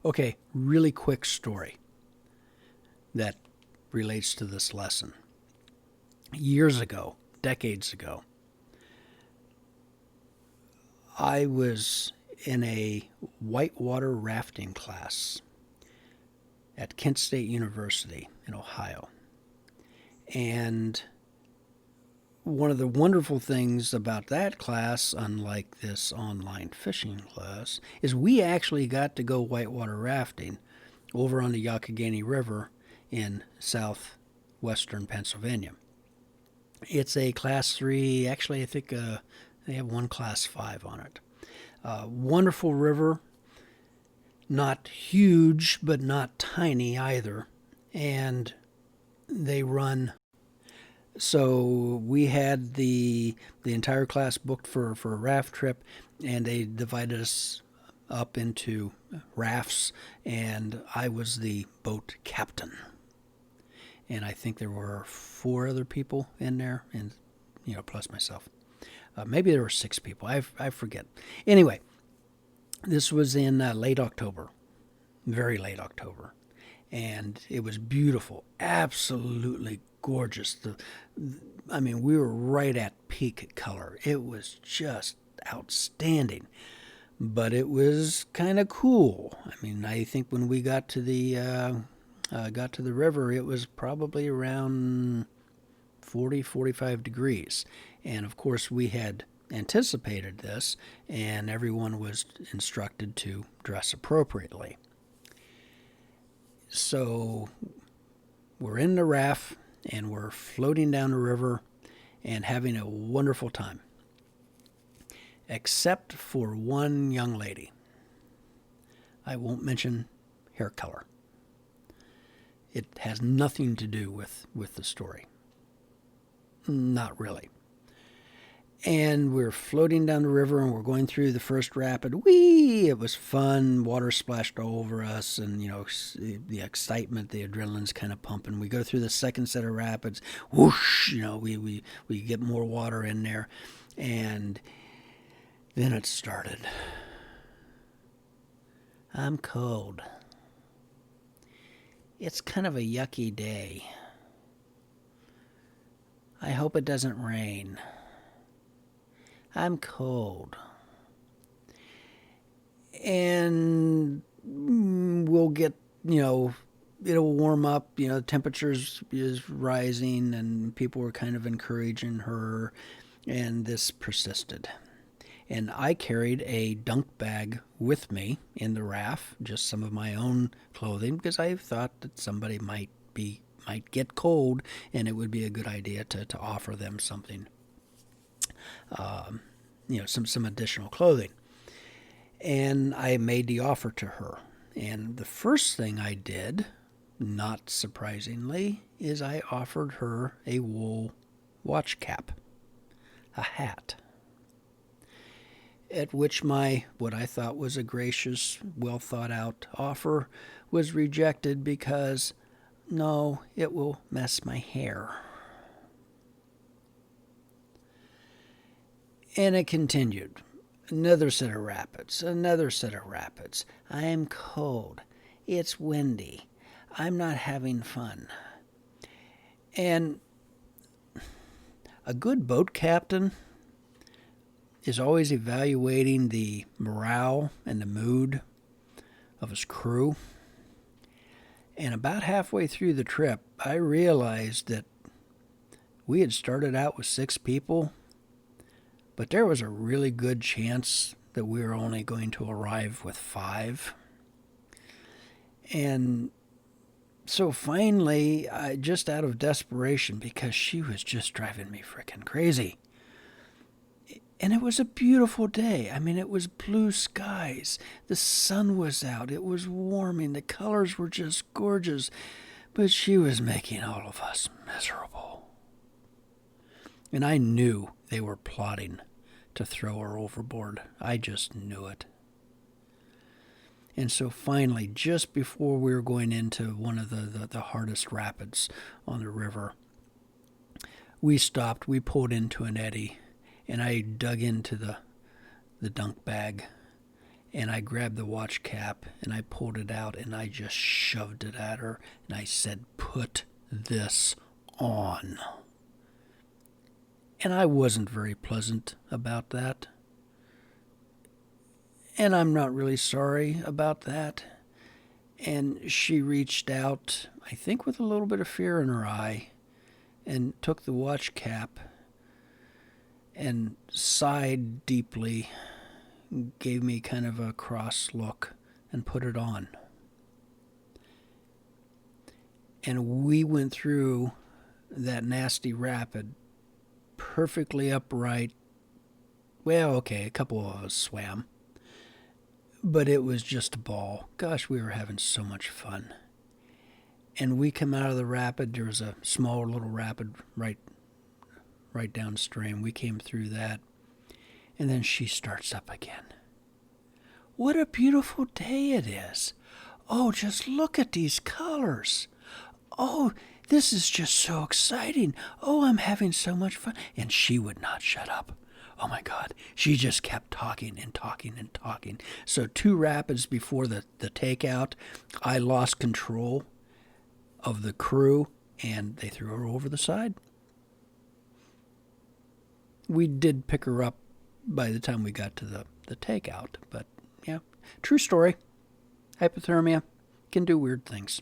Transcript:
Okay, really quick story that relates to this lesson. Years ago, decades ago, I was in a whitewater rafting class at Kent State University in Ohio. And one of the wonderful things about that class, unlike this online fishing class, is we actually got to go whitewater rafting over on the Youghiogheny River in southwestern Pennsylvania. It's a class 3, actually I think they have one class 5 on it. Wonderful river, not huge but not tiny either, and they run. So we had the entire class booked for a raft trip, and they divided us up into rafts, and I was the boat captain. And I think there were 4 other people in there, and plus myself. Maybe there were 6 people. I forget. Anyway, this was in late October, very late October, and it was beautiful, absolutely gorgeous. We were right at peak color. It was just outstanding, but it was kind of cool. I think when we got to the river, it was probably around 40, 45 degrees. And of course, we had anticipated this, and everyone was instructed to dress appropriately. So we're in the raft, and we're floating down the river and having a wonderful time. Except for one young lady. I won't mention hair color. It has nothing to do with the story. Not really. And we're floating down the river, and we're going through the first rapid. Whee! It was fun. Water splashed all over us, and the excitement, the adrenaline's kind of pumping. We go through the second set of rapids. Whoosh! We get more water in there, and then it started. I'm cold. It's kind of a yucky day. I hope it doesn't rain. I'm cold. And we'll get, it'll warm up, the temperature is rising, and people were kind of encouraging her, and this persisted. And I carried a dunk bag with me in the raft, just some of my own clothing, because I thought that somebody might get cold, and it would be a good idea to offer them something, some additional clothing. And I made the offer to her. And the first thing I did, not surprisingly, is I offered her a wool watch cap, a hat. At which what I thought was a gracious, well thought out offer was rejected because, no, it will mess my hair. And it continued. Another set of rapids, another set of rapids. I am cold. It's windy. I'm not having fun. And a good boat captain is always evaluating the morale and the mood of his crew. And about halfway through the trip, I realized that we had started out with 6 people, but there was a really good chance that we were only going to arrive with 5. And so finally, just out of desperation, because she was just driving me freaking crazy. And it was a beautiful day. It was blue skies. The sun was out. It was warming. The colors were just gorgeous. But she was making all of us miserable. And I knew they were plotting to throw her overboard. I just knew it. And so finally, just before we were going into one of the hardest rapids on the river, we stopped. We pulled into an eddy. And I dug into the dunk bag, And I grabbed the watch cap and I pulled it out and I just shoved it at her. And I said, "Put this on." And I wasn't very pleasant about that. And I'm not really sorry about that. And she reached out, I think with a little bit of fear in her eye, and took the watch cap and sighed deeply, gave me kind of a cross look, and put it on. And we went through that nasty rapid perfectly upright. Well, okay, a couple of us swam, but it was just a ball. Gosh, we were having so much fun. And we come out of the rapid. There was a small little rapid right downstream. We came through that, and then she starts up again. What a beautiful day it is. Oh, just look at these colors. Oh, this is just so exciting. Oh, I'm having so much fun. And she would not shut up. Oh my God. She just kept talking and talking and talking. So 2 rapids before the takeout, I lost control of the crew and they threw her over the side. We did pick her up by the time we got to the takeout, but yeah, true story. Hypothermia can do weird things.